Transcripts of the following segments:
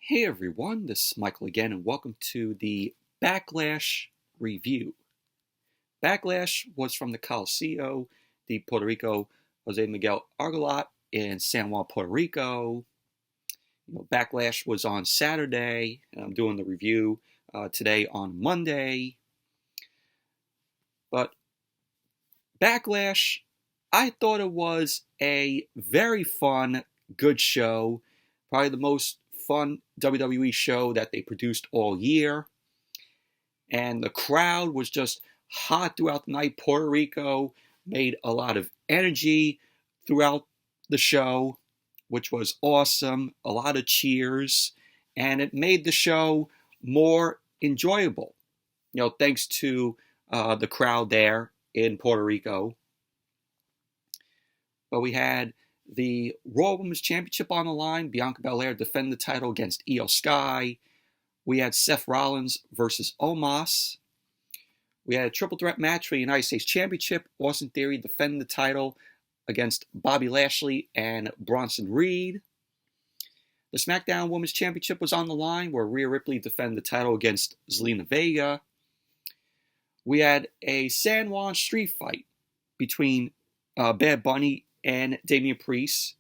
Hey everyone, this is Michael again, and welcome to the Backlash review. Backlash was from the Coliseo, the Puerto Rico José Miguel Agrelot in San Juan, Puerto Rico. Backlash was on Saturday, and I'm doing the review today on Monday. But Backlash, I thought it was a very fun, good show. Probably the most fun WWE show that they produced all year. And the crowd was just hot throughout the night. Puerto Rico made a lot of energy throughout the show, which was awesome. A lot of cheers. And it made the show more enjoyable. Thanks to the crowd there in Puerto Rico. But we had the Raw Women's Championship on the line. Bianca Belair defended the title against Io Sky. We had Seth Rollins versus Omos. We had a triple threat match for the United States Championship. Austin Theory defending the title against Bobby Lashley and Bronson Reed. The Smackdown Women's Championship was on the line, where Rhea Ripley defended the title against Zelina Vega. We had a San Juan street fight between Bad Bunny and Damian Priest.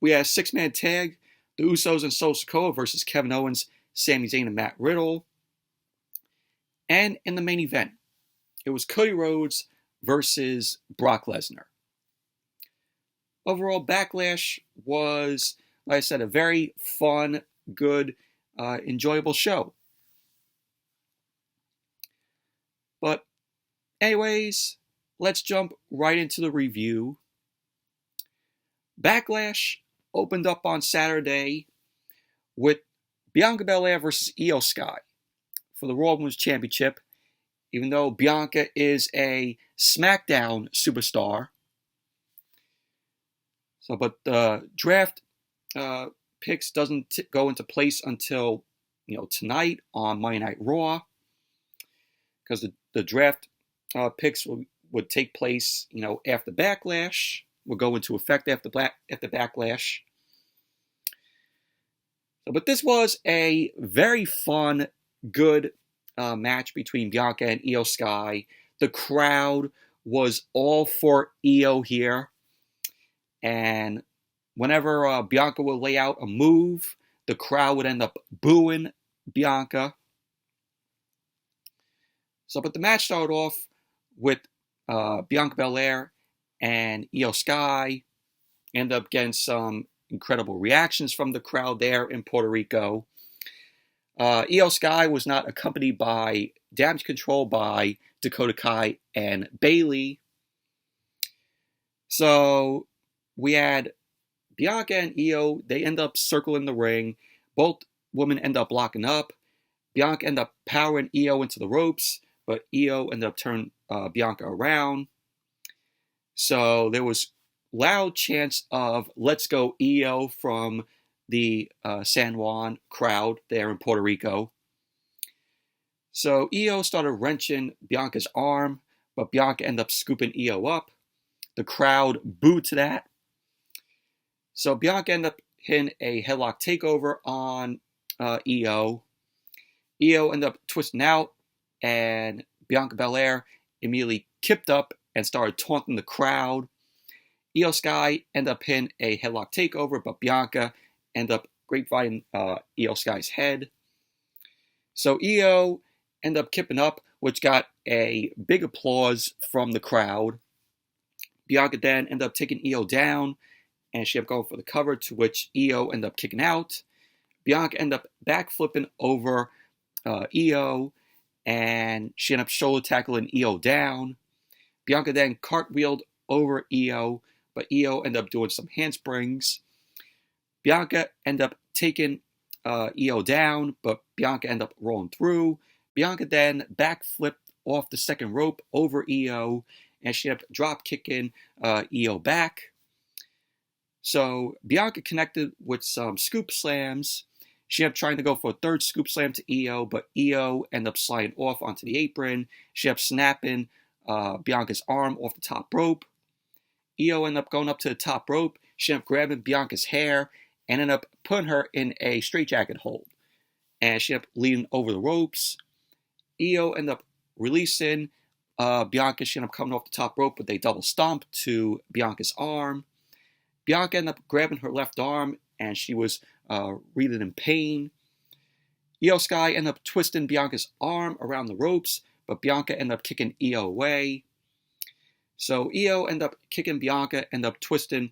We had a six-man tag, the Usos and Sikoa versus Kevin Owens, Sami Zayn, and Matt Riddle. And in the main event, it was Cody Rhodes versus Brock Lesnar. Overall, Backlash was, like I said, a very fun, good, enjoyable show. But anyways, let's jump right into the review. Backlash opened up on Saturday with Bianca Belair versus Io Sky for the Raw Women's Championship, even though Bianca is a Smackdown superstar. But the draft picks doesn't go into place until tonight on Monday Night Raw, because the draft picks would take place after Backlash. Will go into effect after Backlash. But this was a very fun, good match between Bianca and Io Sky. The crowd was all for Io here. And whenever Bianca would lay out a move, the crowd would end up booing Bianca. But the match started off with Bianca Belair and Io Sky. Ended up getting some incredible reactions from the crowd there in Puerto Rico. Io Sky was not accompanied by Damage Control by Dakota Kai and Bayley. So we had Bianca and Io. They end up circling the ring. Both women end up locking up. Bianca ended up powering Io into the ropes, but Io ended up turning Bianca around. So there was loud chants of "Let's go Io" from the San Juan crowd there in Puerto Rico. So Io started wrenching Bianca's arm, but Bianca ended up scooping Io up. The crowd booed to that. So Bianca ended up hitting a headlock takeover on Io. Io ended up twisting out, and Bianca Belair immediately kipped up and started taunting the crowd. Io Sky ended up hitting a headlock takeover, but Bianca ended up grapevining Io Sky's head. So Io ended up kipping up, which got a big applause from the crowd. Bianca then ended up taking Io down, and she ended up going for the cover, to which Io ended up kicking out. Bianca ended up backflipping over Io, and she ended up shoulder tackling Io down. Bianca then cartwheeled over Io, but Io ended up doing some handsprings. Bianca ended up taking Io down, but Bianca ended up rolling through. Bianca then backflipped off the second rope over Io, and she ended up drop kicking Io back. So Bianca connected with some scoop slams. She ended up trying to go for a third scoop slam to Io, but Io ended up sliding off onto the apron. She ended up snapping Bianca's arm off the top rope. Io ended up going up to the top rope. She ended up grabbing Bianca's hair and ended up putting her in a straitjacket hold. And she ended up leaning over the ropes. Io ended up releasing Bianca. She ended up coming off the top rope with a double stomp to Bianca's arm. Bianca ended up grabbing her left arm, and she was wreathing in pain. Io Sky ended up twisting Bianca's arm around the ropes, but Bianca ended up kicking Io away. So Io ended up kicking Bianca, ended up twisting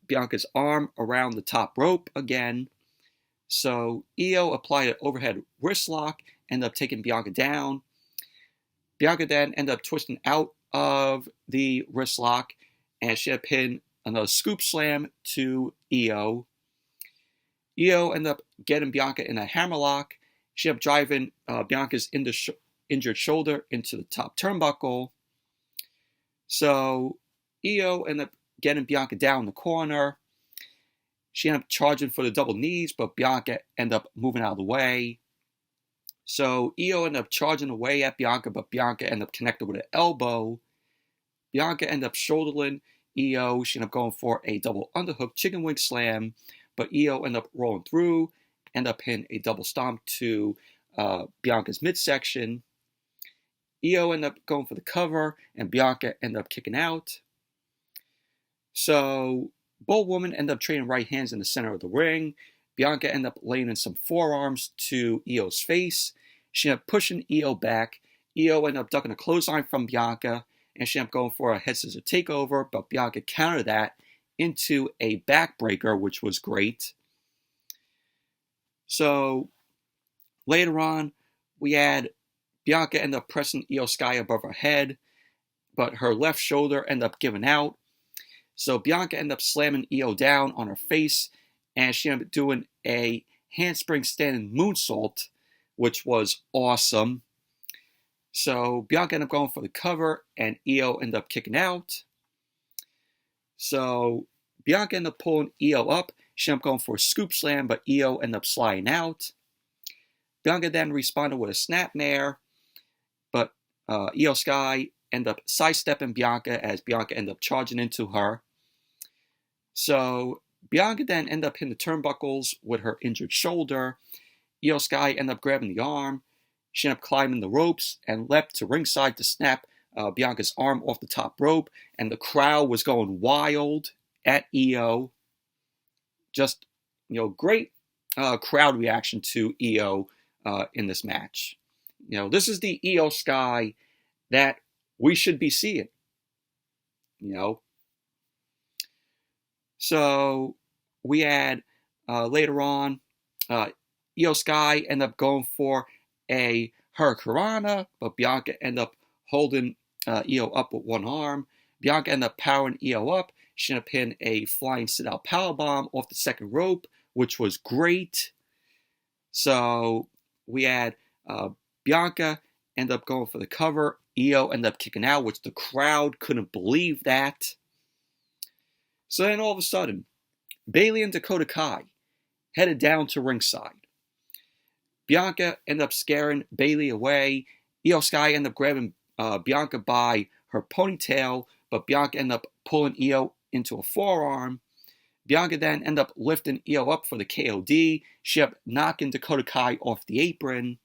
Bianca's arm around the top rope again. So Io applied an overhead wrist lock, ended up taking Bianca down. Bianca then ended up twisting out of the wrist lock, and she had pinned another scoop slam to Io. Io ended up getting Bianca in a hammerlock. She ended up driving Bianca's injured shoulder into the top turnbuckle. So Io ended up getting Bianca down in the corner. She ended up charging for the double knees, but Bianca ended up moving out of the way. So Io ended up charging away at Bianca, but Bianca ended up connected with an elbow. Bianca ended up shouldering Io. She ended up going for a double underhook chicken wing slam, but Io ended up rolling through, ended up hitting a double stomp to Bianca's midsection. Io ended up going for the cover, and Bianca ended up kicking out. So both women ended up trading right hands in the center of the ring. Bianca ended up laying in some forearms to Io's face. She ended up pushing Io back. Io ended up ducking a clothesline from Bianca, and she ended up going for a head scissor takeover, but Bianca countered that into a backbreaker, which was great. So later on, we had Bianca ended up pressing Io Sky above her head, but her left shoulder ended up giving out. So Bianca ended up slamming Io down on her face, and she ended up doing a handspring standing moonsault, which was awesome. So Bianca ended up going for the cover, and Io ended up kicking out. So Bianca ended up pulling Io up. She ended up going for a scoop slam, but Io ended up sliding out. Bianca then responded with a snapmare, but Io Sky ended up sidestepping Bianca as Bianca ended up charging into her. So Bianca then ended up hitting the turnbuckles with her injured shoulder. Io Sky ended up grabbing the arm. She ended up climbing the ropes and leapt to ringside to snap Bianca's arm off the top rope, and the crowd was going wild at Io. Just, great crowd reaction to Io in this match. This is the Io Sky that we should be seeing. So we had later on, Io Sky ended up going for a Hurricanrana, but Bianca ended up holding Io up with one arm. Bianca ended up powering Io up. She ended up hitting a flying sit-out powerbomb off the second rope, which was great. So we had Bianca ended up going for the cover. Io ended up kicking out, which the crowd couldn't believe that. So then all of a sudden, Bayley and Dakota Kai headed down to ringside. Bianca ended up scaring Bayley away. Io Sky ended up grabbing Bianca by her ponytail, but Bianca ended up pulling Io into a forearm. Bianca then ended up lifting Io up for the KOD. She ended up knocking Dakota Kai off the apron.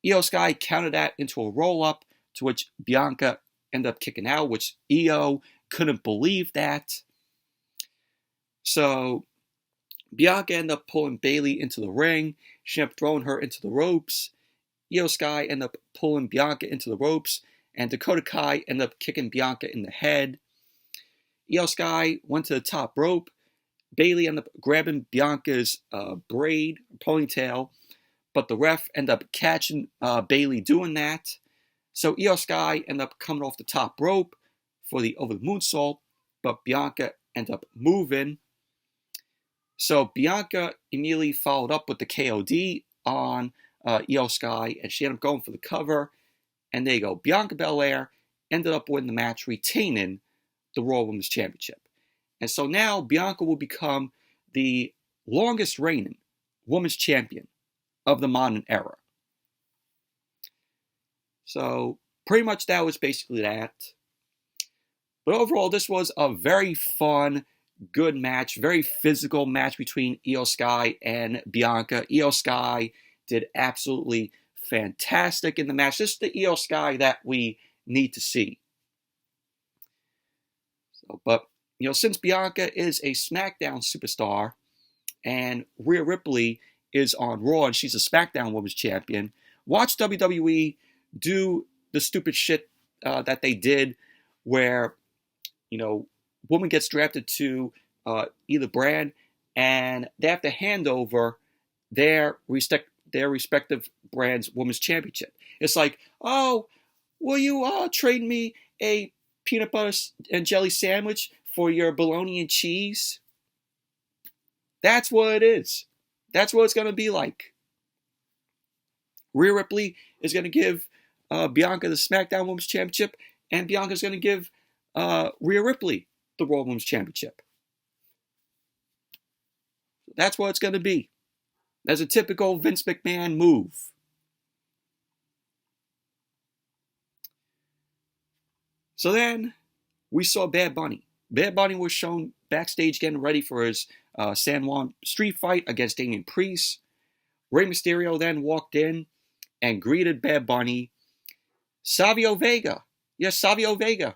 Io Sky countered that into a roll-up, to which Bianca ended up kicking out, which Io couldn't believe that. So Bianca ended up pulling Bayley into the ring. She ended up throwing her into the ropes. Io Sky ended up pulling Bianca into the ropes, and Dakota Kai ended up kicking Bianca in the head. Io Sky went to the top rope. Bayley ended up grabbing Bianca's ponytail, but the ref ended up catching Bayley doing that. So Io Sky ended up coming off the top rope for the over the moonsault, but Bianca ended up moving. So Bianca immediately followed up with the KOD on Io Sky, and she ended up going for the cover. And there you go. Bianca Belair ended up winning the match, retaining the Raw Women's Championship. And so now Bianca will become the longest reigning Women's Champion of the modern era. So pretty much that was basically that. But overall, this was a very fun, good match, very physical match between Io Sky and Bianca. Io Sky did absolutely fantastic in the match. This is the Io Sky that we need to see. But, since Bianca is a SmackDown superstar and Rhea Ripley is on Raw and she's a SmackDown Women's Champion, watch WWE do the stupid shit that they did where, woman gets drafted to either brand and they have to hand over their respective brand's Women's Championship. It's like, oh, will you trade me a peanut butter and jelly sandwich for your bologna and cheese? That's what it is. That's what it's going to be like. Rhea Ripley is going to give Bianca the SmackDown Women's Championship, and Bianca's going to give Rhea Ripley the Raw Women's Championship. That's what it's going to be. That's a typical Vince McMahon move. So then we saw Bad Bunny. Bad Bunny was shown backstage getting ready for his San Juan street fight against Damian Priest. Rey Mysterio then walked in and greeted Bad Bunny. Savio Vega. Yes, Savio Vega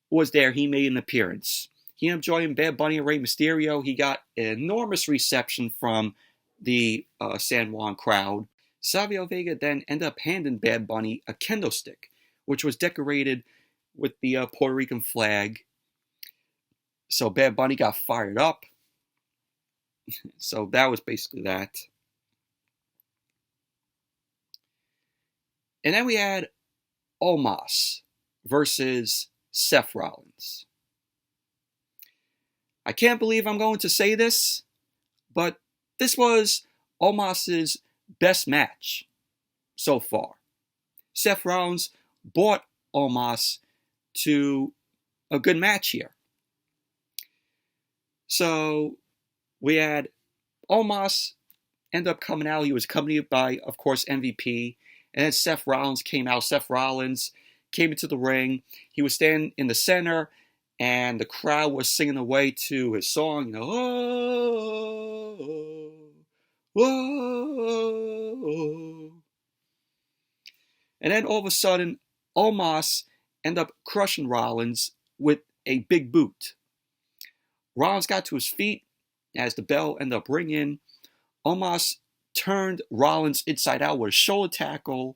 was there. He made an appearance. He ended up joining Bad Bunny and Rey Mysterio. He got an enormous reception from the San Juan crowd. Savio Vega then ended up handing Bad Bunny a kendo stick, which was decorated with the Puerto Rican flag. So Bad Bunny got fired up. So that was basically that. And then we had Omos versus Seth Rollins. I can't believe I'm going to say this, but this was Omas'S best match so far. Seth Rollins brought Omos to a good match here. So we had Omos end up coming out. He was accompanied by, of course, MVP. And then Seth Rollins came out. Seth Rollins came into the ring. He was standing in the center, and the crowd was singing away to his song. Whoa, whoa. And then all of a sudden, Omos ended up crushing Rollins with a big boot. Rollins got to his feet as the bell ended up ringing. Omos turned Rollins inside out with a shoulder tackle.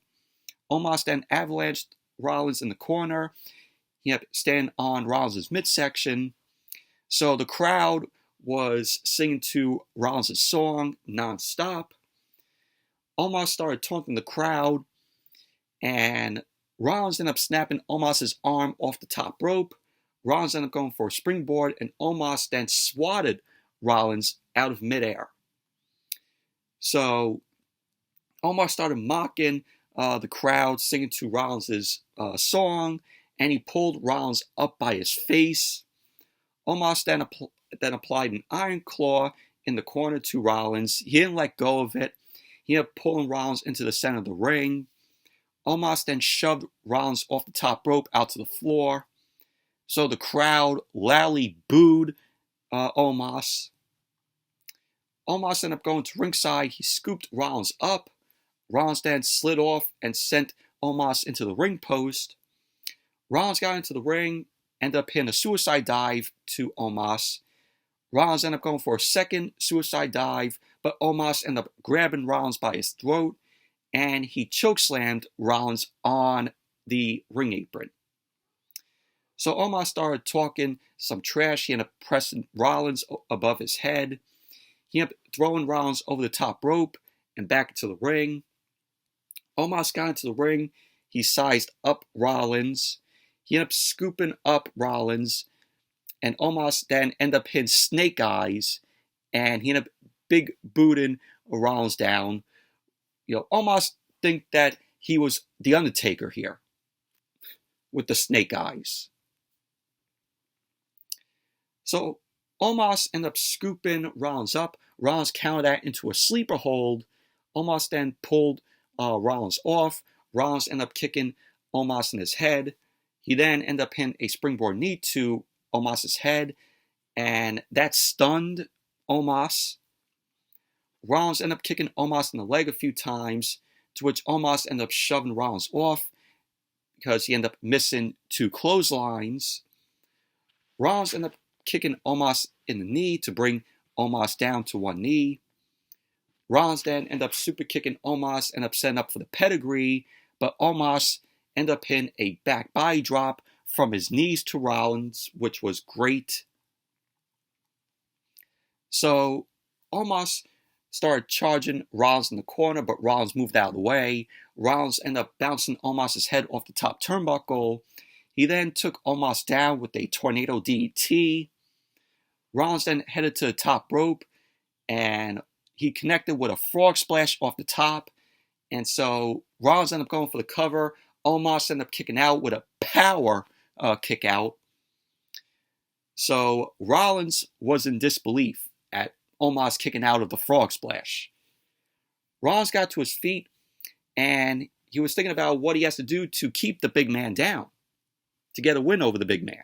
Omos then avalanched Rollins in the corner. He had to stand on Rollins' midsection. So the crowd was singing to Rollins' song nonstop. Omos started taunting the crowd, and Rollins ended up snapping Omos' arm off the top rope. Rollins ended up going for a springboard, and Omos then swatted Rollins out of midair. So Omos started mocking the crowd, singing to Rollins' song, and he pulled Rollins up by his face. Omos then applied an iron claw in the corner to Rollins. He didn't let go of it. He ended up pulling Rollins into the center of the ring. Omos then shoved Rollins off the top rope out to the floor. So the crowd loudly booed Omos. Omos ended up going to ringside. He scooped Rollins up. Rollins then slid off and sent Omos into the ring post. Rollins got into the ring, ended up hitting a suicide dive to Omos. Rollins ended up going for a second suicide dive, but Omos ended up grabbing Rollins by his throat, and he chokeslammed Rollins on the ring apron. So Omos started talking some trash. He ended up pressing Rollins above his head. He ended up throwing Rollins over the top rope and back into the ring. Omos got into the ring. He sized up Rollins. He ended up scooping up Rollins. And Omos then ended up hitting snake eyes. And he ended up big booting Rollins down. Omos think that he was the Undertaker here with the snake eyes. So Omos ended up scooping Rollins up. Rollins countered that into a sleeper hold. Omos then pulled Rollins off. Rollins ended up kicking Omos in his head. He then ended up hitting a springboard knee to Omos' head. and that stunned Omos. Rollins ended up kicking Omos in the leg a few times, to which Omos ended up shoving Rollins off because he ended up missing 2 clotheslines. Rollins ended up kicking Omos in the knee to bring Omos down to 1 knee. Rollins then ended up super kicking Omos, ended up setting up for the pedigree, but Omos ended up hitting a back body drop from his knees to Rollins, which was great. So Omos started charging Rollins in the corner, but Rollins moved out of the way. Rollins ended up bouncing Omos's head off the top turnbuckle. He then took Omos down with a tornado DDT. Rollins then headed to the top rope, and he connected with a frog splash off the top. And so Rollins ended up going for the cover. Omos ended up kicking out with a power kick out. So Rollins was in disbelief at Omos kicking out of the frog splash. Rollins got to his feet, and he was thinking about what he has to do to keep the big man down, to get a win over the big man.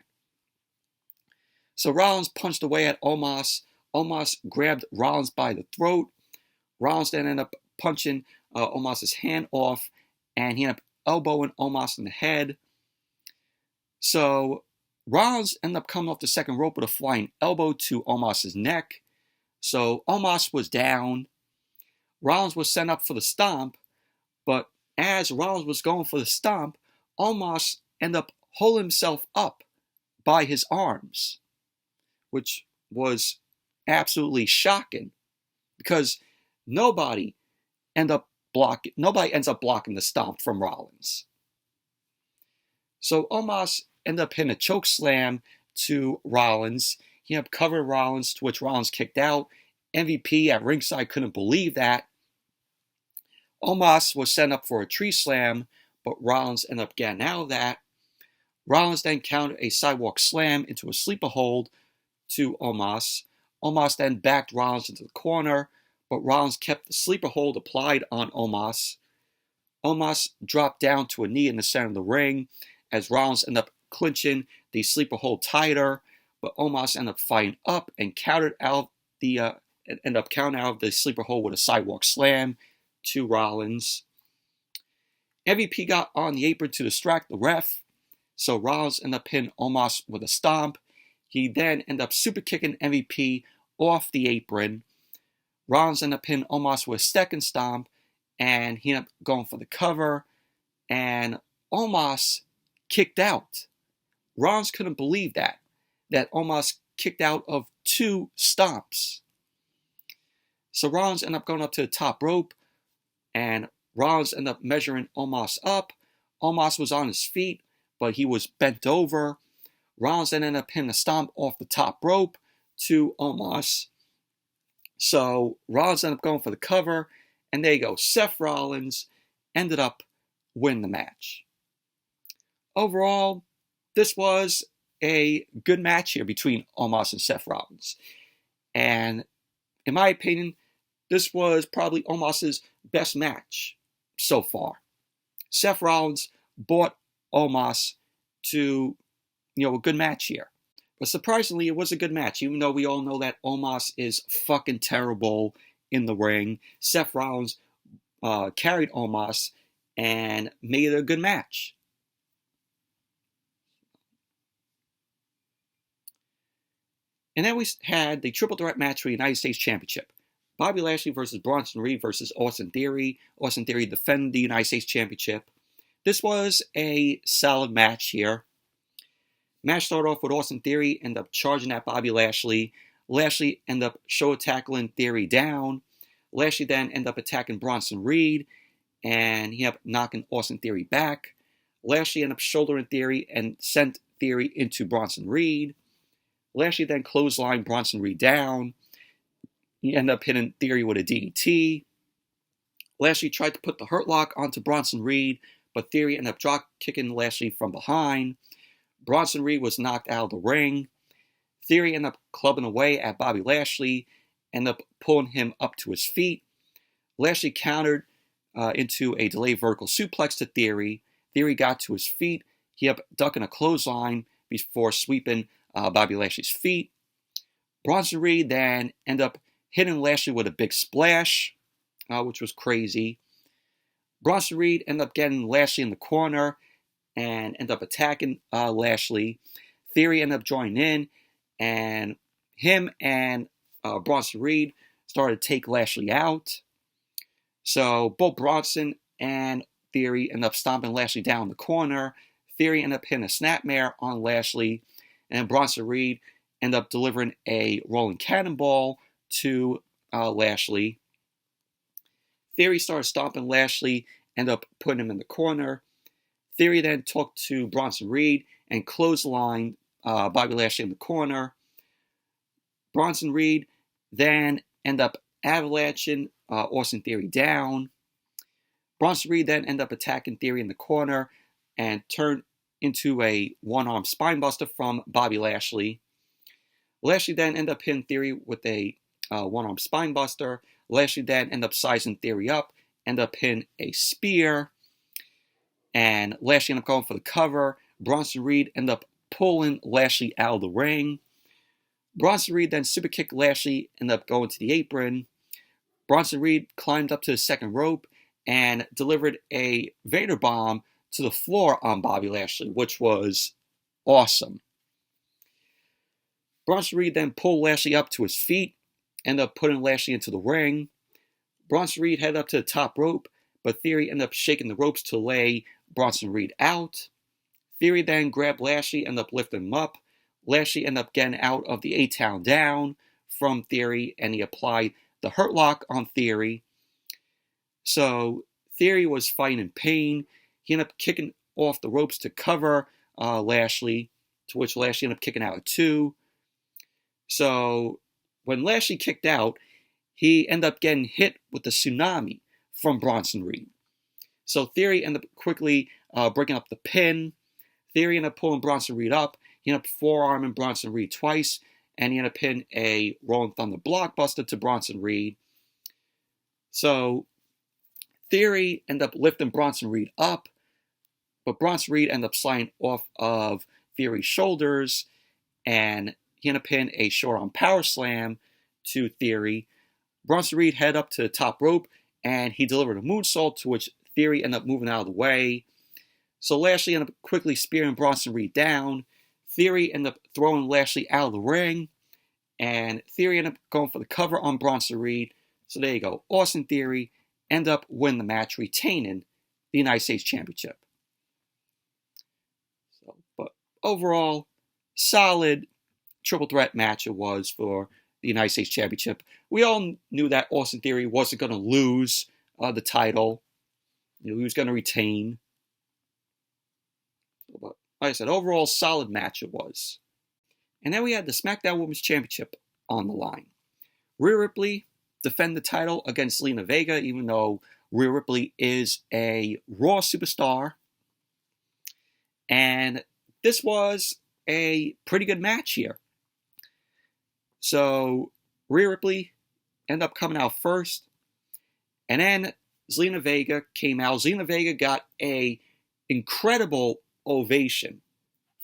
So Rollins punched away at Omos. Omos grabbed Rollins by the throat. Rollins then ended up punching Omos's hand off, and he ended up elbowing Omos in the head. So Rollins ended up coming off the second rope with a flying elbow to Omos's neck. So Omos was down. Rollins was sent up for the stomp, but as Rollins was going for the stomp, Omos ended up holding himself up by his arms, which was absolutely shocking because nobody ends up blocking the stomp from Rollins. So Omos ended up hitting a choke slam to Rollins. He ended up covering Rollins, to which Rollins kicked out. MVP at ringside couldn't believe that. Omos was sent up for a tree slam, but Rollins ended up getting out of that. Rollins then countered a sidewalk slam into a sleeper hold to Omos. Omos then backed Rollins into the corner, but Rollins kept the sleeper hold applied on Omos. Omos dropped down to a knee in the center of the ring as Rollins ended up clinching the sleeper hold tighter, but Omos ended up fighting up and countered out of the sleeper hold with a sidewalk slam to Rollins. MVP got on the apron to distract the ref, so Rollins ended up pinning Omos with a stomp. He then ended up super kicking MVP off the apron. Rollins ended up pinning Omos with a second stomp, and he ended up going for the cover, and Omos kicked out. Rollins couldn't believe that Omos kicked out of 2 stomps. So Rollins ended up going up to the top rope, and Rollins ended up measuring Omos up. Omos was on his feet, but he was bent over. Rollins then ended up hitting a stomp off the top rope to Omos. So Rollins ended up going for the cover, and there you go. Seth Rollins ended up winning the match. Overall, this was a good match here between Omos and Seth Rollins. And in my opinion, this was probably Omos's best match so far. Seth Rollins brought Omos to, a good match here. But surprisingly, it was a good match, even though we all know that Omos is fucking terrible in the ring. Seth Rollins carried Omos and made it a good match. And then we had the triple threat match for the United States Championship. Bobby Lashley versus Bronson Reed versus Austin Theory. Austin Theory defended the United States Championship. This was a solid match here. Match started off with Austin Theory ended up charging at Bobby Lashley. Lashley ended up show tackling Theory down. Lashley then ended up attacking Bronson Reed, and he ended up knocking Austin Theory back. Lashley ended up shouldering Theory and sent Theory into Bronson Reed. Lashley then clotheslined Bronson Reed down. He ended up hitting Theory with a DDT. Lashley tried to put the Hurt Lock onto Bronson Reed, but Theory ended up drop kicking Lashley from behind. Bronson Reed was knocked out of the ring. Theory ended up clubbing away at Bobby Lashley, ended up pulling him up to his feet. Lashley countered into a delayed vertical suplex to Theory. Theory got to his feet. He ended up ducking a clothesline before sweeping Bobby Lashley's feet. Bronson Reed then ended up hitting Lashley with a big splash, which was crazy. Bronson Reed ended up getting Lashley in the corner and ended up attacking Lashley. Theory ended up joining in, and him and Bronson Reed started to take Lashley out. So both Bronson and Theory ended up stomping Lashley down in the corner. Theory ended up hitting a snapmare on Lashley, and Bronson Reed ended up delivering a rolling cannonball to Lashley. Theory started stomping Lashley, ended up putting him in the corner. Theory then took to Bronson Reed and clotheslined Bobby Lashley in the corner. Bronson Reed then ended up avalanching Austin Theory down. Bronson Reed then ended up attacking Theory in the corner and turned into a one-arm spinebuster from Bobby Lashley. Lashley then ended up hitting Theory with a one-arm spinebuster. Lashley then ended up sizing Theory up, ended up hitting a spear, and Lashley ended up going for the cover. Bronson Reed ended up pulling Lashley out of the ring. Bronson Reed then super kicked Lashley, ended up going to the apron. Bronson Reed climbed up to the second rope and delivered a Vader bomb to the floor on Bobby Lashley, which was awesome. Bronson Reed then pulled Lashley up to his feet, ended up putting Lashley into the ring. Bronson Reed headed up to the top rope, but Theory ended up shaking the ropes to lay Bronson Reed out. Theory then grabbed Lashley, ended up lifting him up. Lashley ended up getting out of the A-Town down from Theory, and he applied the Hurt Lock on Theory. So Theory was fighting in pain. He ended up kicking off the ropes to cover Lashley, to which Lashley ended up kicking out at 2. So when Lashley kicked out, he ended up getting hit with the tsunami from Bronson Reed. So Theory ended up quickly breaking up the pin. Theory ended up pulling Bronson Reed up. He ended up forearming Bronson Reed twice, and he ended up hitting a Rolling Thunder blockbuster to Bronson Reed. So Theory ended up lifting Bronson Reed up, but Bronson Reed ended up sliding off of Theory's shoulders, and he ended up hitting a short arm power slam to Theory. Bronson Reed headed up to the top rope, and he delivered a moonsault, to which Theory ended up moving out of the way. So Lashley ended up quickly spearing Bronson Reed down. Theory ended up throwing Lashley out of the ring, and Theory ended up going for the cover on Bronson Reed. So there you go. Austin Theory ended up winning the match, retaining the United States Championship. But overall, solid triple threat match it was for the United States Championship. We all knew that Austin Theory wasn't going to lose the title. He was going to retain. But like I said, overall, solid match it was. And then we had the SmackDown Women's Championship on the line. Rhea Ripley defended the title against Zelina Vega, even though Rhea Ripley is a Raw superstar. And this was a pretty good match here. So Rhea Ripley ended up coming out first, and then Zelina Vega came out. Zelina Vega got a incredible ovation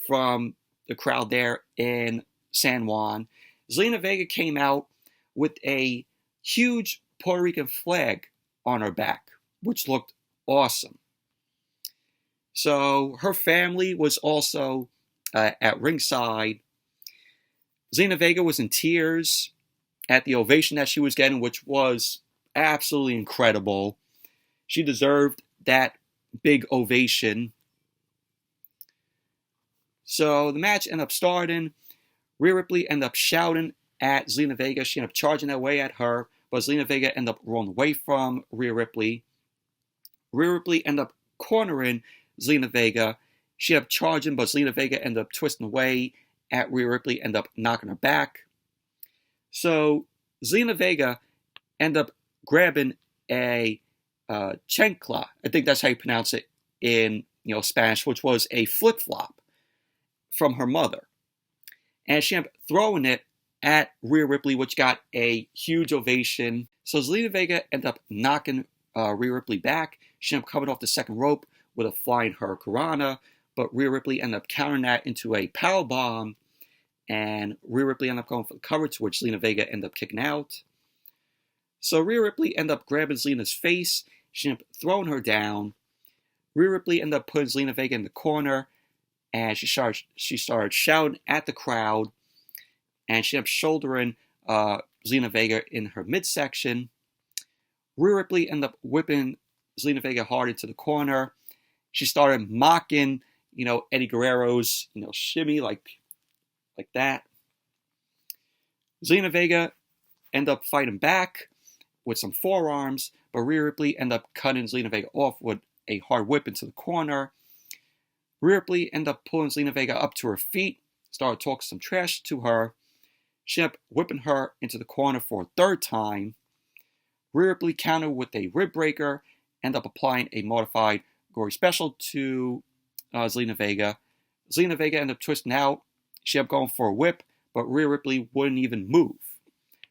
from the crowd there in San Juan. Zelina Vega came out with a huge Puerto Rican flag on her back, which looked awesome. So her family was also at ringside. Zelina Vega was in tears at the ovation that she was getting, which was absolutely incredible. She deserved that big ovation. So the match ended up starting. Rhea Ripley ended up shouting at Zelina Vega. She ended up charging that way at her, but Zelina Vega ended up rolling away from Rhea Ripley. Rhea Ripley ended up cornering Zelina Vega. She ended up charging, but Zelina Vega ended up twisting away at Rhea Ripley, ended up knocking her back. So Zelina Vega ended up grabbing a chancla. I think that's how you pronounce it in Spanish, which was a flip-flop from her mother. And she ended up throwing it at Rhea Ripley, which got a huge ovation. So Zelina Vega ended up knocking Rhea Ripley back. She ended up coming off the second rope with a flying hurricanrana, but Rhea Ripley ended up countering that into a powerbomb, and Rhea Ripley ended up going for the cover, to which Zelina Vega ended up kicking out. So Rhea Ripley ended up grabbing Zelina's face. She ended up throwing her down. Rhea Ripley ended up putting Zelina Vega in the corner, and she started shouting at the crowd, and she ended up shouldering Zelina Vega in her midsection. Rhea Ripley ended up whipping Zelina Vega hard into the corner. She started mocking, Eddie Guerrero's, shimmy like that. Zelina Vega ended up fighting back with some forearms, but Rhea Ripley ended up cutting Zelina Vega off with a hard whip into the corner. Rhea Ripley ended up pulling Zelina Vega up to her feet, started talking some trash to her. She ended up whipping her into the corner for a third time. Rhea Ripley countered with a rib breaker, ended up applying a modified gory special to Zelina Vega. Zelina Vega ended up twisting out. She ended up going for a whip, but Rhea Ripley wouldn't even move.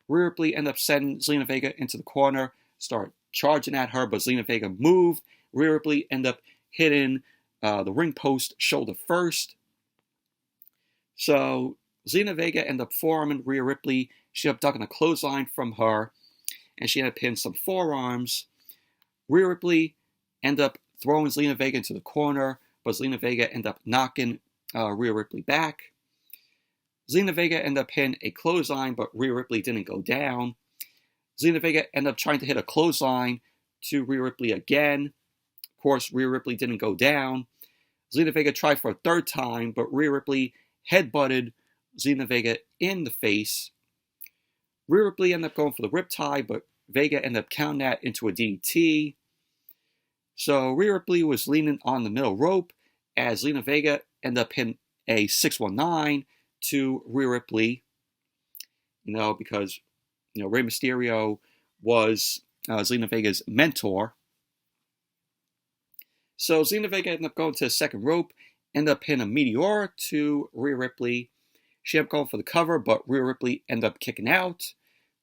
Rhea Ripley ended up sending Zelina Vega into the corner, started charging at her, but Zelina Vega moved. Rhea Ripley ended up hitting the ring post shoulder first. So Zelina Vega ended up forearming Rhea Ripley. She ended up ducking a clothesline from her, and she ended up hitting some forearms. Rhea Ripley ended up throwing Zelina Vega into the corner, but Zelina Vega ended up knocking Rhea Ripley back. Zelina Vega ended up hitting a clothesline, but Rhea Ripley didn't go down. Zelina Vega ended up trying to hit a clothesline to Rhea Ripley again. Of course, Rhea Ripley didn't go down. Zelina Vega tried for a third time, but Rhea Ripley headbutted Zelina Vega in the face. Rhea Ripley ended up going for the riptide, but Vega ended up counting that into a DDT. So Rhea Ripley was leaning on the middle rope as Zelina Vega ended up hitting a 619 to Rhea Ripley, because, Rey Mysterio was Zelina Vega's mentor. So Zelina Vega ended up going to the second rope, ended up hitting a Meteor to Rhea Ripley. She ended up going for the cover, but Rhea Ripley ended up kicking out,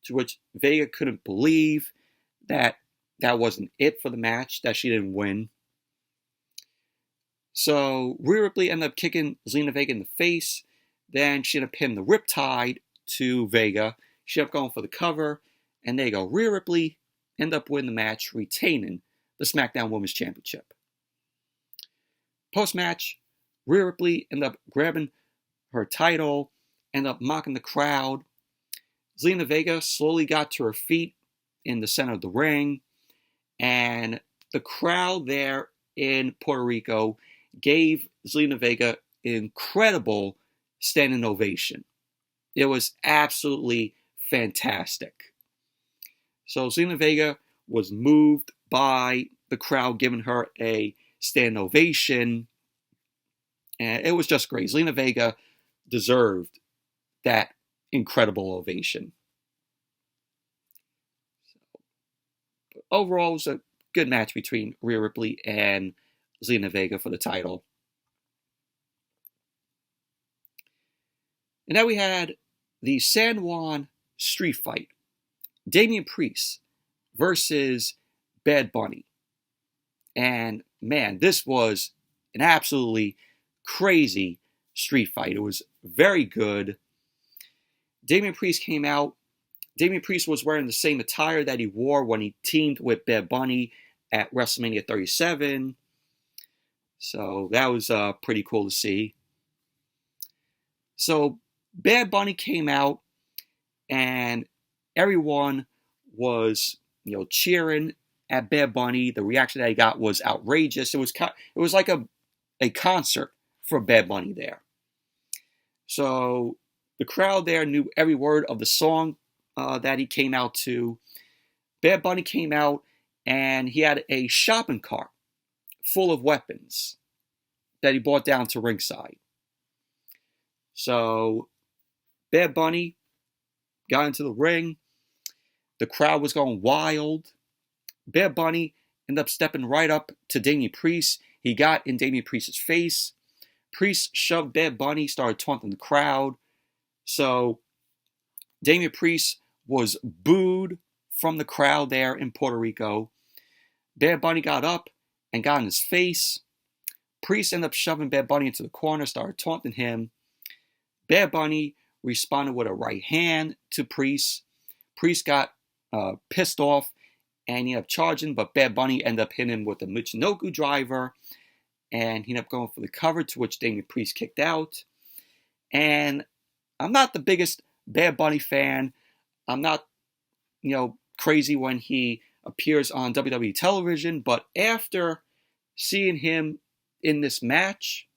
to which Vega couldn't believe that wasn't it for the match, that she didn't win. So Rhea Ripley ended up kicking Zelina Vega in the face. Then she ended up hitting the riptide to Vega. She ended up going for the cover. And there you go. Rhea Ripley ended up winning the match, retaining the SmackDown Women's Championship. Post-match, Rhea Ripley ended up grabbing her title, ended up mocking the crowd. Zelina Vega slowly got to her feet in the center of the ring. And the crowd there in Puerto Rico gave Zelina Vega an incredible standing ovation. It was absolutely fantastic. So Zelina Vega was moved by the crowd giving her a standing ovation, and it was just great. Zelina Vega deserved that incredible ovation. So, overall, it was a good match between Rhea Ripley and Zelina Vega for the title. And now we had the San Juan street fight. Damian Priest versus Bad Bunny. And man, this was an absolutely crazy street fight. It was very good. Damian Priest came out. Damian Priest was wearing the same attire that he wore when he teamed with Bad Bunny at WrestleMania 37. So that was pretty cool to see. So Bad Bunny came out, and everyone was, cheering at Bad Bunny. The reaction that he got was outrageous. It was like a concert for Bad Bunny there. So the crowd there knew every word of the song that he came out to. Bad Bunny came out, and he had a shopping cart full of weapons that he brought down to ringside. So Bad Bunny got into the ring. The crowd was going wild. Bad Bunny ended up stepping right up to Damian Priest. He got in Damian Priest's face. Priest shoved Bad Bunny, started taunting the crowd. So Damian Priest was booed from the crowd there in Puerto Rico. Bad Bunny got up and got in his face. Priest ended up shoving Bad Bunny into the corner, started taunting him. Bad Bunny responded with a right hand to Priest. Priest got pissed off and he ended up charging, but Bad Bunny ended up hitting him with a Michinoku driver, and he ended up going for the cover, to which Damian Priest kicked out. And I'm not the biggest Bad Bunny fan. I'm not, crazy when he appears on WWE television, but after seeing him in this match,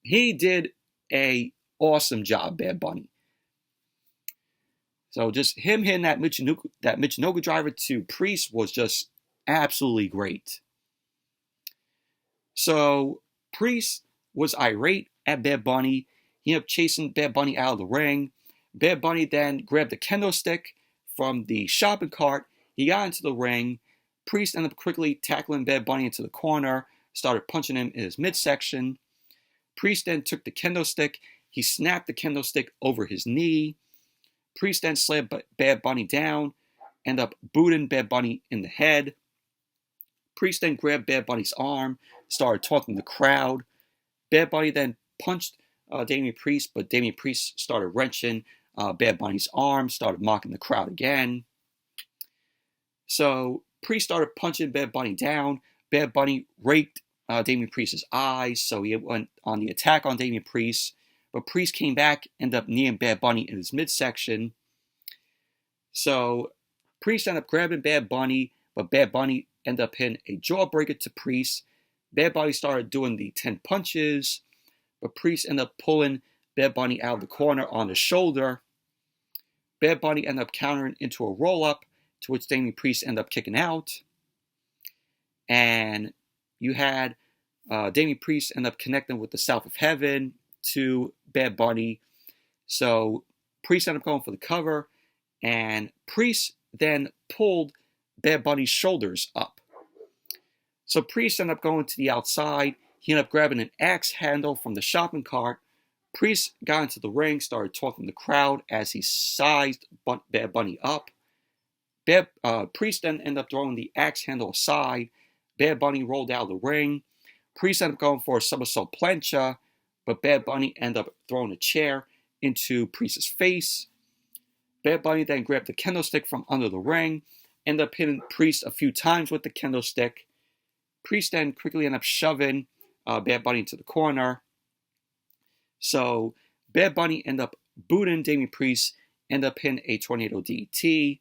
he did a awesome job, Bad Bunny. So just him hitting that Michinoku driver to Priest was just absolutely great. So Priest was irate at Bad Bunny. He ended up chasing Bad Bunny out of the ring. Bad Bunny then grabbed the kendo stick from the shopping cart. He got into the ring. Priest ended up quickly tackling Bad Bunny into the corner, started punching him in his midsection. Priest then took the kendo stick. He snapped the kendo stick over his knee. Priest then slammed Bad Bunny down, ended up booting Bad Bunny in the head. Priest then grabbed Bad Bunny's arm, started talking to the crowd. Bad Bunny then punched Damian Priest, but Damian Priest started wrenching Bad Bunny's arm, started mocking the crowd again. So Priest started punching Bad Bunny down. Bad Bunny raked Damian Priest's eyes, so he went on the attack on Damian Priest. But Priest came back, ended up kneeing Bad Bunny in his midsection. So Priest ended up grabbing Bad Bunny, but Bad Bunny ended up hitting a jawbreaker to Priest. Bad Bunny started doing the 10 punches, but Priest ended up pulling Bad Bunny out of the corner on the shoulder. Bad Bunny ended up countering into a roll-up, to which Damian Priest ended up kicking out. And you had Damian Priest end up connecting with the South of Heaven to Bad Bunny. So Priest ended up going for the cover, and Priest then pulled Bad Bunny's shoulders up. So Priest ended up going to the outside. He ended up grabbing an axe handle from the shopping cart. Priest got into the ring, started talking to the crowd as he sized Bad Bunny up. Priest then ended up throwing the axe handle aside. Bad Bunny rolled out of the ring. Priest ended up going for a somersault plancha, but Bad Bunny ended up throwing a chair into Priest's face. Bad Bunny then grabbed the kendo stick from under the ring, ended up hitting Priest a few times with the kendo stick. Priest then quickly ended up shoving Bad Bunny into the corner. So Bad Bunny ended up booting Damian Priest, ended up hitting a tornado DDT.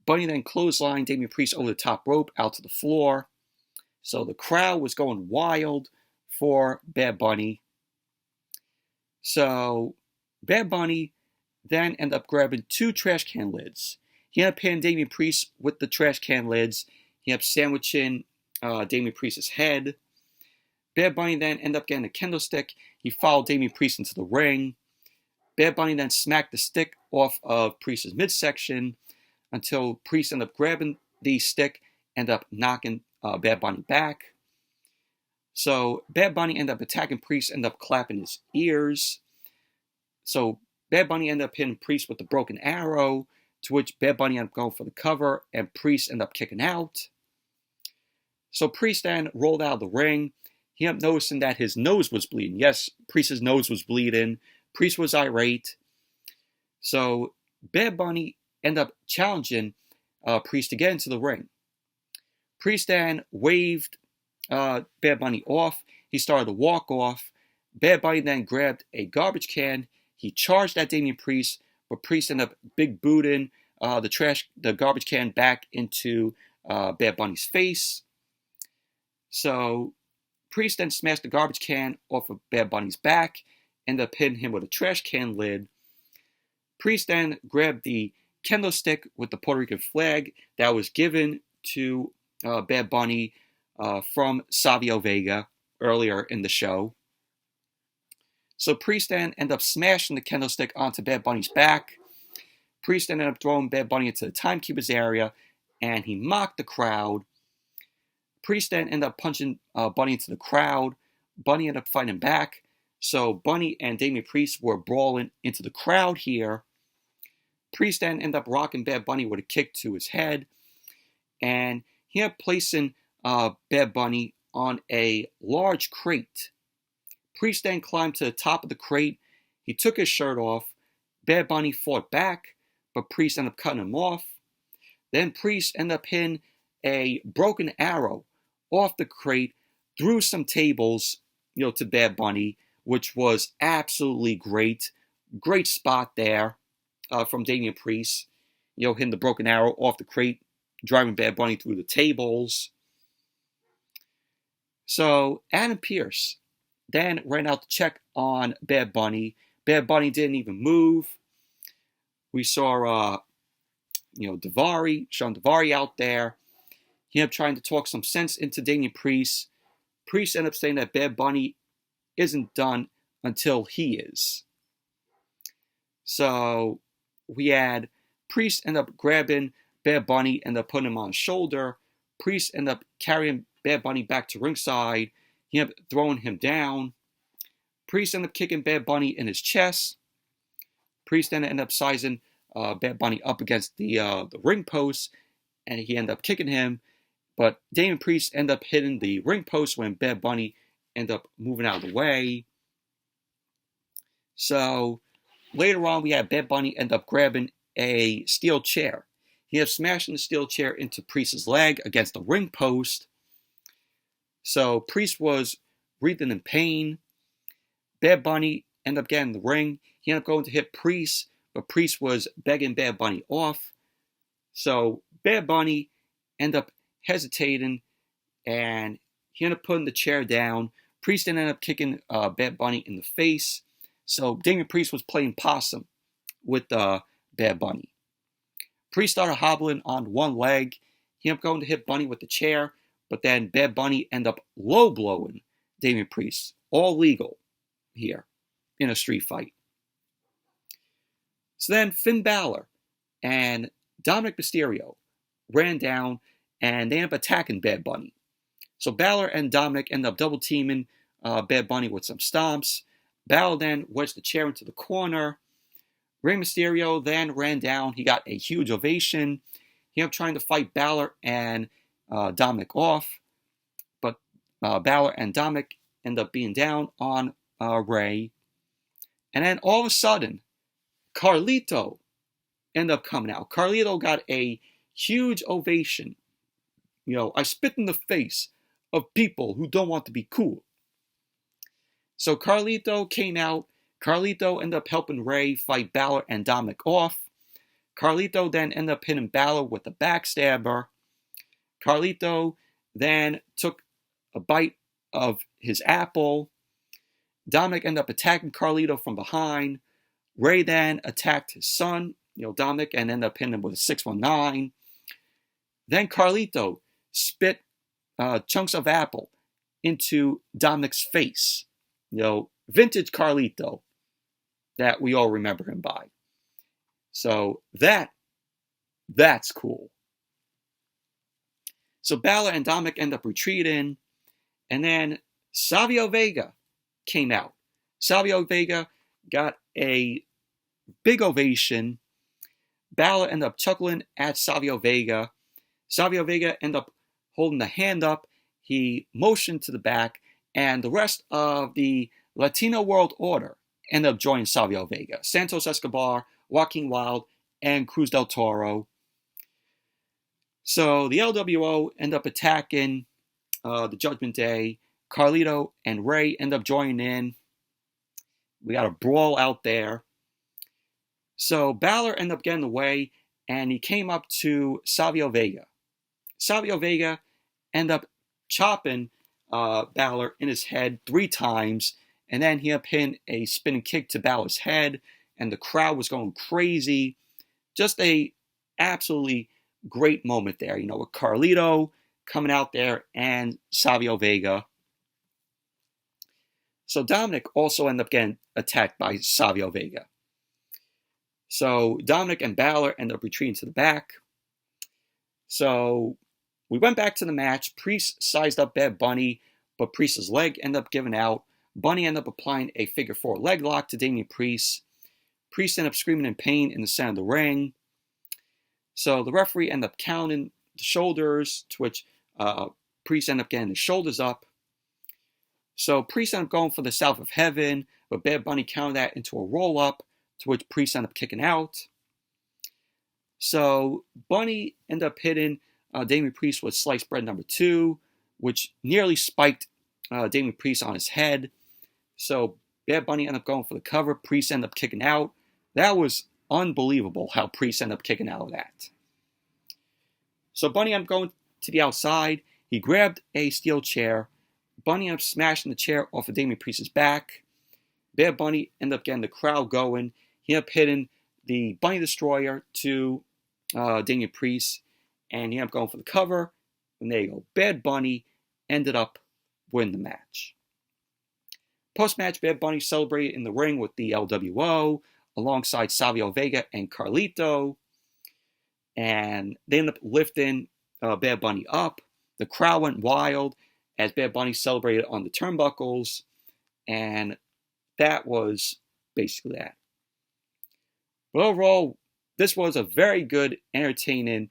Bunny then clotheslined Damian Priest over the top rope out to the floor. So the crowd was going wild for Bad Bunny. So Bad Bunny then ended up grabbing 2 trash can lids. He ended up hitting Damian Priest with the trash can lids. He ended up sandwiching Damian Priest's head. Bad Bunny then ended up getting a kendo stick. He followed Damian Priest into the ring. Bad Bunny then smacked the stick off of Priest's midsection until Priest ended up grabbing the stick, ended up knocking Bad Bunny back. So Bad Bunny ended up attacking Priest, ended up clapping his ears. So Bad Bunny ended up hitting Priest with the broken arrow, to which Bad Bunny ended up going for the cover, and Priest ended up kicking out. So Priest then rolled out of the ring. He ended up noticing that his nose was bleeding. Yes, Priest's nose was bleeding. Priest was irate. So Bad Bunny ended up challenging Priest to get into the ring. Priest then waved Bad Bunny off. He started to walk off. Bad Bunny then grabbed a garbage can. He charged at Damian Priest, but Priest ended up big booting the garbage can back into Bad Bunny's face. So Priest then smashed the garbage can off of Bad Bunny's back, ended up hitting him with a trash can lid. Priest then grabbed the kendo stick with the Puerto Rican flag that was given to Bad Bunny from Savio Vega earlier in the show. So Priest then ended up smashing the kendo stick onto Bad Bunny's back. Priest ended up throwing Bad Bunny into the timekeeper's area, and he mocked the crowd. Priest then ended up punching Bunny into the crowd. Bunny ended up fighting back. So Bunny and Damian Priest were brawling into the crowd here. Priest then ended up rocking Bad Bunny with a kick to his head. And he ended up placing Bad Bunny on a large crate. Priest then climbed to the top of the crate. He took his shirt off. Bad Bunny fought back, but Priest ended up cutting him off. Then Priest ended up hitting a broken arrow off the crate through some tables, to Bad Bunny, which was absolutely great. Great spot there from Damian Priest. Hitting the broken arrow off the crate, driving Bad Bunny through the tables. So Adam Pearce then ran out to check on Bad Bunny. Bad Bunny didn't even move. We saw, Sean Daivari out there. He ended up trying to talk some sense into Damian Priest. Priest ended up saying that Bad Bunny isn't done until he is. So we had Priest end up grabbing Bad Bunny and putting him on his shoulder. Priest ended up carrying Bad Bunny back to ringside. He ended up throwing him down. Priest ended up kicking Bad Bunny in his chest. Priest then ended up sizing Bad Bunny up against the ring post, and he ended up kicking him. But Damian Priest ended up hitting the ring post when Bad Bunny ended up moving out of the way. So later on, we had Bad Bunny end up grabbing a steel chair. He ended up smashing the steel chair into Priest's leg against the ring post. So Priest was breathing in pain. Bad Bunny ended up getting in the ring. He ended up going to hit Priest, but Priest was begging Bad Bunny off. So Bad Bunny ended up hesitating, and he ended up putting the chair down. Priest ended up kicking Bad Bunny in the face. So Damian Priest was playing possum with Bad Bunny. Priest started hobbling on one leg. He ended up going to hit Bunny with the chair, but then Bad Bunny ended up low blowing Damian Priest. All legal here in a street fight. So then Finn Balor and Dominic Mysterio ran down, and they ended up attacking Bad Bunny. So Balor and Dominic ended up double teaming Bad Bunny with some stomps. Balor then wedged the chair into the corner. Rey Mysterio then ran down. He got a huge ovation. He ended up trying to fight Balor and Dominic off, but Balor and Dominic ended up being down on Rey. And then all of a sudden, Carlito ended up coming out. Carlito got a huge ovation. I spit in the face of people who don't want to be cool. So Carlito came out. Carlito ended up helping Rey fight Balor and Dominic off. Carlito then ended up hitting Balor with a backstabber. Carlito then took a bite of his apple. Dominic ended up attacking Carlito from behind. Rey then attacked his son, Dominic, and ended up hitting him with a 619. Then Carlito spit chunks of apple into Dominic's face. Vintage Carlito that we all remember him by. So that's cool. So Balor and Dominic end up retreating, and then Savio Vega came out. Savio Vega got a big ovation. Balor ended up chuckling at Savio Vega. Savio Vega ended up holding the hand up. He motioned to the back, and the rest of the Latino World Order ended up joining Savio Vega. Santos Escobar, Joaquin Wilde, and Cruz del Toro. So the LWO ended up attacking the Judgment Day. Carlito and Rey ended up joining in. We got a brawl out there. So Balor ended up getting away, and he came up to Savio Vega. Savio Vega ended up chopping Balor in his head 3 times, and then he ended up hitting a spinning kick to Balor's head, and the crowd was going crazy. Just a absolutely great moment there, with Carlito coming out there and Savio Vega. So Dominic also ended up getting attacked by Savio Vega. So Dominic and Balor ended up retreating to the back. So we went back to the match. Priest sized up Bad Bunny, but Priest's leg ended up giving out. Bunny ended up applying a figure 4 leg lock to Damian Priest. Priest ended up screaming in pain in the center of the ring. So the referee ended up counting the shoulders, to which Priest ended up getting his shoulders up. So Priest ended up going for the South of Heaven, but Bad Bunny countered that into a roll-up, to which Priest ended up kicking out. So Bunny ended up hitting Damian Priest with sliced bread number 2, which nearly spiked Damian Priest on his head. So Bad Bunny ended up going for the cover. Priest ended up kicking out. That was unbelievable how Priest ended up kicking out of that. So Bunny ended up going to the outside. He grabbed a steel chair. Bunny ended up smashing the chair off of Damian Priest's back. Bad Bunny ended up getting the crowd going. He ended up hitting the Bunny Destroyer to Damian Priest, and he ended up going for the cover. And there you go. Bad Bunny ended up winning the match. Post-match, Bad Bunny celebrated in the ring with the LWO alongside Savio Vega and Carlito. And they ended up lifting Bad Bunny up. The crowd went wild as Bad Bunny celebrated on the turnbuckles. And that was basically that. But overall, this was a very good, entertaining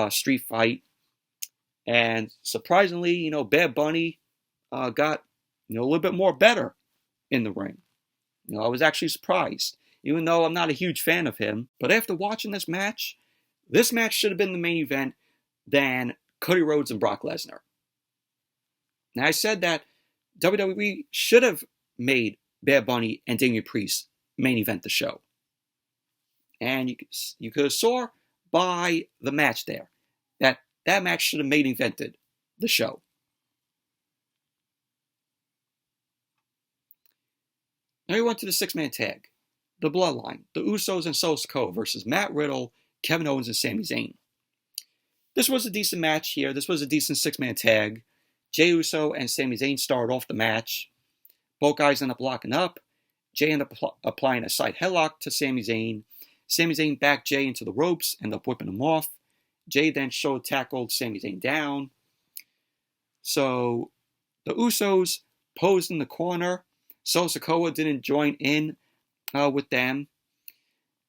street fight. And surprisingly, Bad Bunny got a little bit more better in the ring. I was actually surprised, even though I'm not a huge fan of him. But after watching this match should have been the main event than Cody Rhodes and Brock Lesnar. Now, I said that WWE should have made Bad Bunny and Damian Priest main event the show. And you could have saw by the match there that match should have main evented the show. Now we went to the 6-man tag. The Bloodline, the Usos and Sikoa versus Matt Riddle, Kevin Owens, and Sami Zayn. This was a decent match here. This was a decent 6-man tag. Jey Uso and Sami Zayn started off the match. Both guys ended up locking up. Jey ended up applying a side headlock to Sami Zayn. Sami Zayn backed Jey into the ropes, ended up whipping him off. Jey then shoulder tackled Sami Zayn down. So the Usos posed in the corner. So Sikoa didn't join in with them.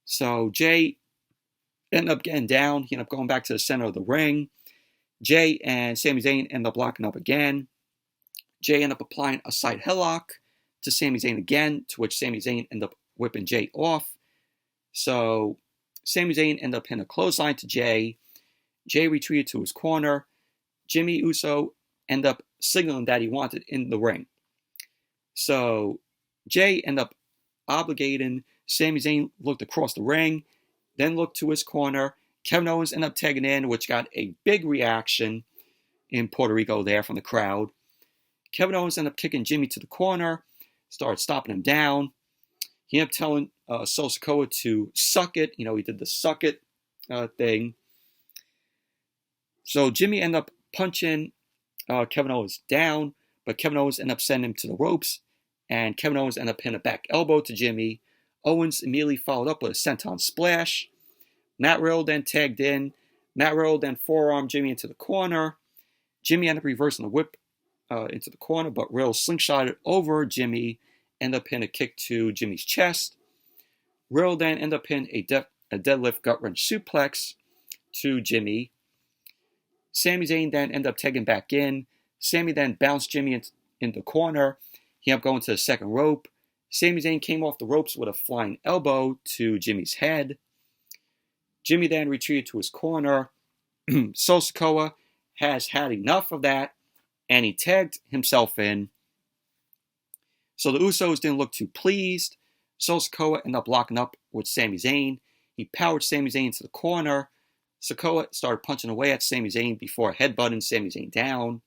So Jey ended up getting down. He ended up going back to the center of the ring. Jey and Sami Zayn ended up locking up again. Jey ended up applying a side headlock to Sami Zayn again, to which Sami Zayn ended up whipping Jey off. So Sami Zayn ended up hitting a clothesline to Jey. Jey retreated to his corner. Jimmy Uso ended up signaling that he wanted in the ring. So Jey ended up obligating. Sami Zayn looked across the ring, then looked to his corner. Kevin Owens ended up tagging in, which got a big reaction in Puerto Rico there from the crowd. Kevin Owens ended up kicking Jimmy to the corner, started stopping him down. He ended up telling Sikoa to suck it. He did the suck it thing. So Jimmy ended up punching Kevin Owens down, but Kevin Owens ended up sending him to the ropes, and Kevin Owens ended up hitting a back elbow to Jimmy. Owens immediately followed up with a senton splash. Matt Riddle then tagged in. Matt Riddle then forearmed Jimmy into the corner. Jimmy ended up reversing the whip into the corner, but Riddle slingshotted over Jimmy, ended up hitting a kick to Jimmy's chest. Riddle then ended up hitting a deadlift gut-wrench suplex to Jimmy. Sami Zayn then ended up tagging back in. Sami then bounced Jimmy in the corner. He ended up going to the second rope. Sami Zayn came off the ropes with a flying elbow to Jimmy's head. Jimmy then retreated to his corner. Sikoa has had enough of that, and he tagged himself in. So the Usos didn't look too pleased. Sikoa ended up locking up with Sami Zayn. He powered Sami Zayn into the corner. Sikoa started punching away at Sami Zayn before headbutting Sami Zayn down.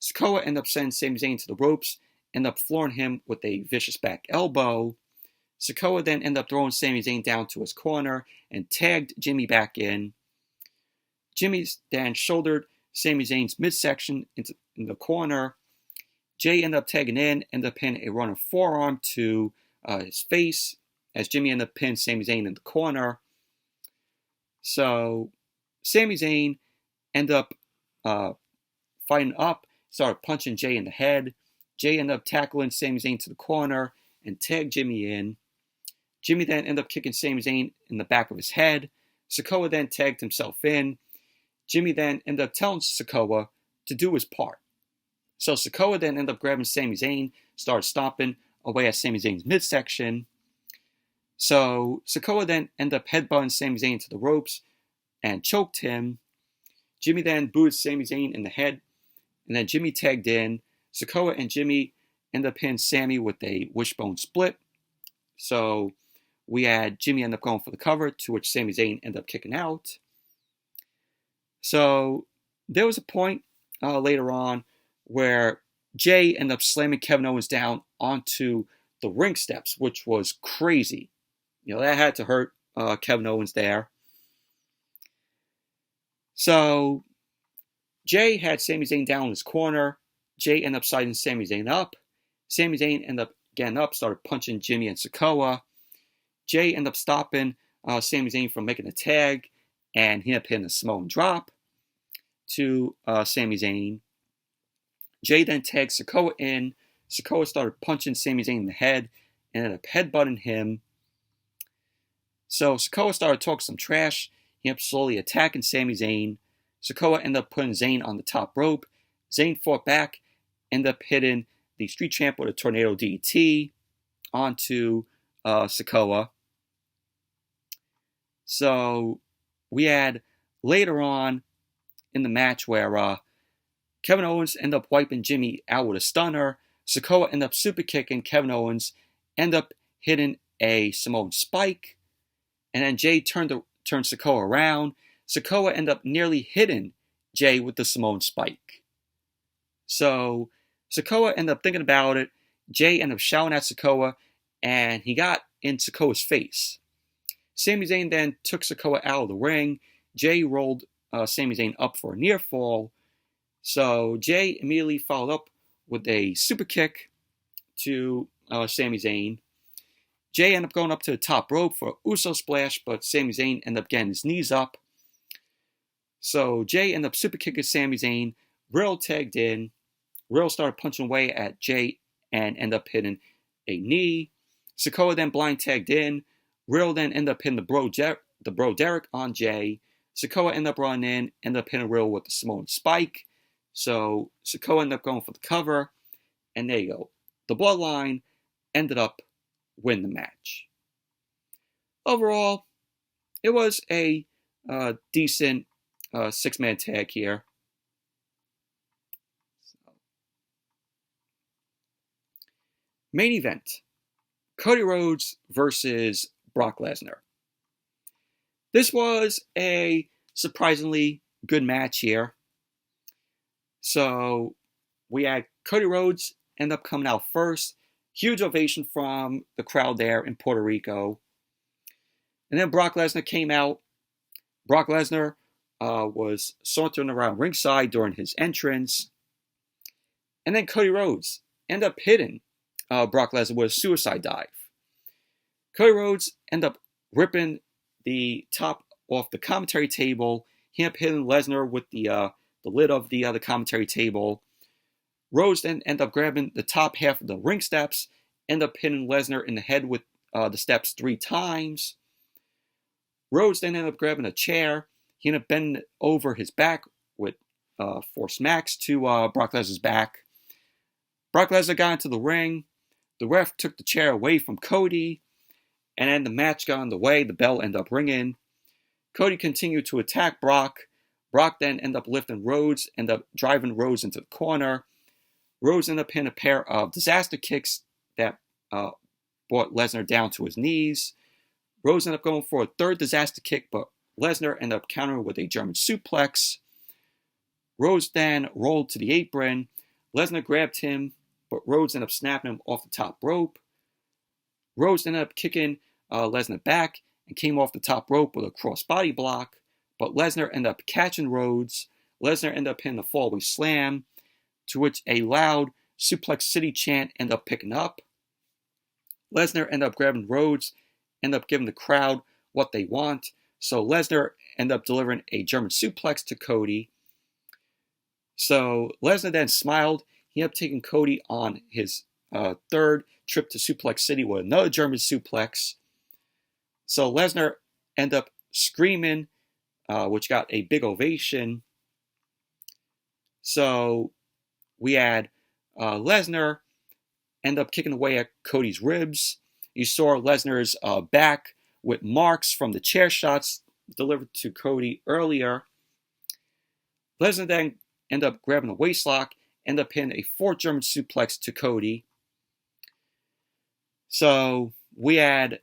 Sikoa ended up sending Sami Zayn to the ropes, ended up flooring him with a vicious back elbow. Sikoa then ended up throwing Sami Zayn down to his corner and tagged Jimmy back in. Jimmy then shouldered Sami Zayn's midsection in the corner. Jey ended up tagging in, ended up pinning a running forearm to his face as Jimmy ended up pinning Sami Zayn in the corner. So Sami Zayn ended up fighting up, started punching Jey in the head. Jey ended up tackling Sami Zayn to the corner and tagged Jimmy in. Jimmy then ended up kicking Sami Zayn in the back of his head. Sikoa then tagged himself in. Jimmy then ended up telling Sikoa to do his part. So Sikoa then ended up grabbing Sami Zayn, started stomping away at Sami Zayn's midsection. So Sikoa then ended up headbutting Sami Zayn to the ropes and choked him. Jimmy then booted Sami Zayn in the head, and then Jimmy tagged in. Sikoa and Jimmy ended up hitting Sami with a wishbone split. So we had Jimmy end up going for the cover, to which Sami Zayn ended up kicking out. So there was a point later on where Jay ended up slamming Kevin Owens down onto the ring steps, which was crazy. That had to hurt Kevin Owens there. So Jay had Sami Zayn down in his corner. Jay ended up siding Sami Zayn up. Sami Zayn ended up getting up, started punching Jimmy and Sikoa. Jay ended up stopping Sami Zayn from making a tag, and he ended up hitting a Samoan drop to Sami Zayn. Jay then tagged Sikoa in. Sikoa started punching Sami Zayn in the head and ended up headbutting him. So Sikoa started talking some trash. He ended up slowly attacking Sami Zayn. Sikoa ended up putting Zayn on the top rope. Zayn fought back, ended up hitting the Street Champ with a Tornado DDT onto Sikoa. So we had later on in the match where Kevin Owens ended up wiping Jimmy out with a stunner. Sikoa ended up super kicking Kevin Owens, ended up hitting a Samoan spike, and then Jay turned Sikoa around. Sikoa ended up nearly hitting Jay with the Samoan spike. So Sikoa ended up thinking about it. Jay ended up shouting at Sikoa, and he got in Sikoa's face. Sami Zayn then took Sikoa out of the ring. Jay rolled Sami Zayn up for a near fall. So Jay immediately followed up with a super kick to Sami Zayn. Jay ended up going up to the top rope for an Uso splash, but Sami Zayn ended up getting his knees up. So Jay ended up super kicking Sami Zayn. Riddle tagged in. Riddle started punching away at Jay and ended up hitting a knee. Sikoa then blind tagged in. Riddle then ended up hitting the Bro Derek on Jay. Sikoa ended up running in, ended up hitting Riddle with the Samoan spike. So Sikoa ended up going for the cover, and there you go. The Bloodline ended up winning the match. Overall, it was a decent six-man tag here. Main event: Cody Rhodes versus Brock Lesnar. This was a surprisingly good match here. So we had Cody Rhodes end up coming out first. Huge ovation from the crowd there in Puerto Rico. And then Brock Lesnar came out. Brock Lesnar was sauntering around ringside during his entrance. And then Cody Rhodes ended up hitting Brock Lesnar with a suicide dive. Cody Rhodes ended up ripping the top off the commentary table. He ended up hitting Lesnar with the lid of the commentary table. Rhodes then ended up grabbing the top half of the ring steps, ended up hitting Lesnar in the head with the steps 3 times. Rhodes then ended up grabbing a chair. He ended up bending over his back with 4 smacks to Brock Lesnar's back. Brock Lesnar got into the ring. The ref took the chair away from Cody, and then the match got underway. The bell ended up ringing. Cody continued to attack Brock. Brock then ended up lifting Rhodes, ended up driving Rhodes into the corner. Rhodes ended up hitting a pair of disaster kicks that brought Lesnar down to his knees. Rhodes ended up going for a 3rd disaster kick, but Lesnar ended up countering with a German suplex. Rhodes then rolled to the apron. Lesnar grabbed him, but Rhodes ended up snapping him off the top rope. Rhodes ended up kicking Lesnar back and came off the top rope with a crossbody block, but Lesnar ended up catching Rhodes. Lesnar ended up hitting a fallaway slam, to which a loud Suplex City chant ended up picking up. Lesnar ended up grabbing Rhodes, ended up giving the crowd what they want, so Lesnar ended up delivering a German suplex to Cody. So Lesnar then smiled. He ended up taking Cody on his 3rd trip to Suplex City with another German suplex. So Lesnar ended up screaming, which got a big ovation. So we had Lesnar end up kicking away at Cody's ribs. You saw Lesnar's back with marks from the chair shots delivered to Cody earlier. Lesnar then ended up grabbing a waistlock, ended up hitting a 4th German suplex to Cody. So we had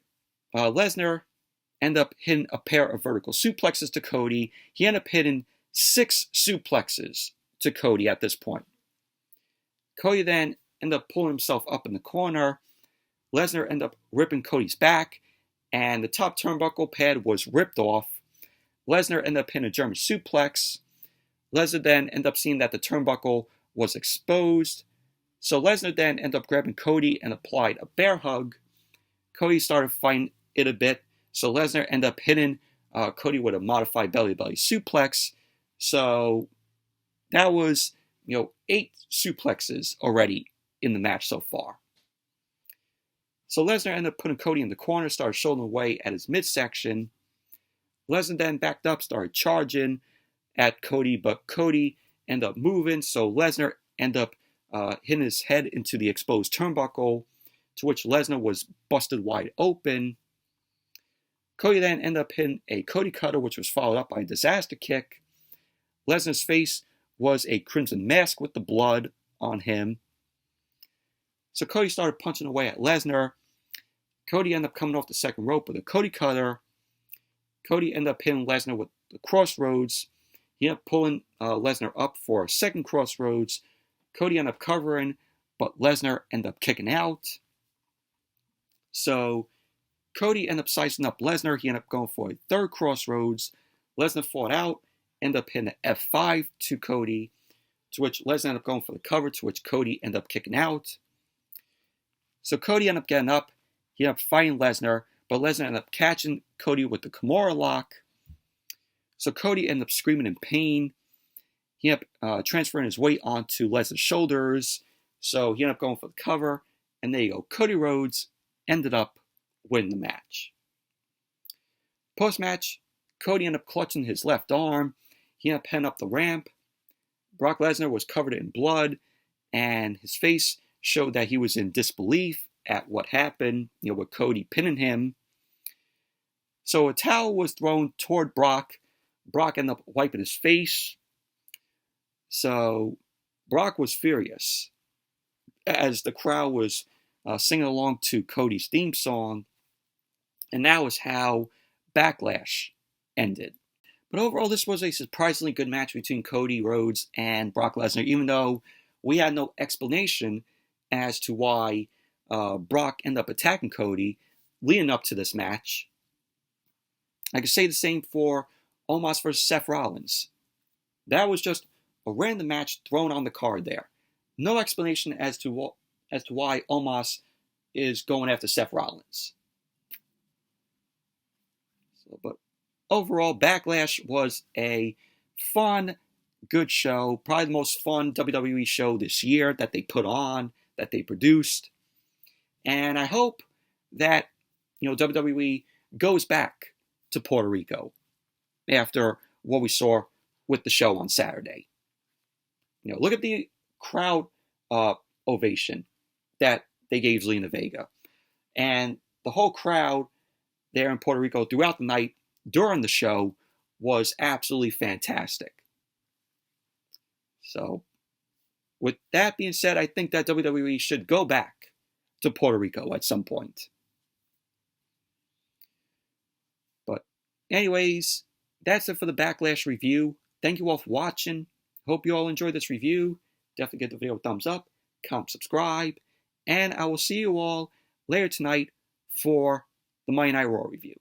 Lesnar end up hitting a pair of vertical suplexes to Cody. He ended up hitting 6 suplexes to Cody at this point. Cody then ended up pulling himself up in the corner. Lesnar ended up ripping Cody's back, and the top turnbuckle pad was ripped off. Lesnar ended up hitting a German suplex. Lesnar then ended up seeing that the turnbuckle was exposed. So Lesnar then ended up grabbing Cody and applied a bear hug. Cody started fighting it a bit. So Lesnar ended up hitting Cody with a modified belly-to-belly suplex. So that was, 8 suplexes already in the match so far. So Lesnar ended up putting Cody in the corner, started shouldering away at his midsection. Lesnar then backed up, started charging at Cody, but Cody ended up moving, so Lesnar ended up hitting his head into the exposed turnbuckle, to which Lesnar was busted wide open. Cody then ended up hitting a Cody cutter, which was followed up by a disaster kick. Lesnar's face was a crimson mask with the blood on him. So Cody started punching away at Lesnar. Cody ended up coming off the second rope with a Cody cutter. Cody ended up hitting Lesnar with the crossroads. He ended up pulling Lesnar up for a second crossroads. Cody ended up covering, but Lesnar ended up kicking out. So Cody ended up sizing up Lesnar. He ended up going for a third crossroads. Lesnar fought out, ended up hitting an F5 to Cody, to which Lesnar ended up going for the cover, to which Cody ended up kicking out. So Cody ended up getting up. He ended up fighting Lesnar, but Lesnar ended up catching Cody with the Kimura lock. So Cody ended up screaming in pain. He ended up transferring his weight onto Lesnar's shoulders. So he ended up going for the cover. And there you go. Cody Rhodes ended up winning the match. Post-match, Cody ended up clutching his left arm. He ended up heading up the ramp. Brock Lesnar was covered in blood, and his face showed that he was in disbelief at what happened, with Cody pinning him. So a towel was thrown toward Brock. Brock ended up wiping his face. So Brock was furious as the crowd was singing along to Cody's theme song. And that was how Backlash ended. But overall, this was a surprisingly good match between Cody Rhodes and Brock Lesnar, even though we had no explanation as to why Brock ended up attacking Cody leading up to this match. I could say the same for Omos versus Seth Rollins. That was just a random match thrown on the card there. No explanation as to why Omos is going after Seth Rollins. But overall, Backlash was a fun, good show. Probably the most fun WWE show this year that they put on, that they produced. And I hope that, WWE goes back to Puerto Rico after what we saw with the show on Saturday. Look at the crowd ovation that they gave Zelina Vega. And the whole crowd there in Puerto Rico throughout the night during the show was absolutely fantastic. So, with that being said, I think that WWE should go back to Puerto Rico at some point. But anyways, that's it for the Backlash review. Thank you all for watching. Hope you all enjoyed this review. Definitely give the video a thumbs up, comment, subscribe, and I will see you all later tonight for the Monday Night Raw review.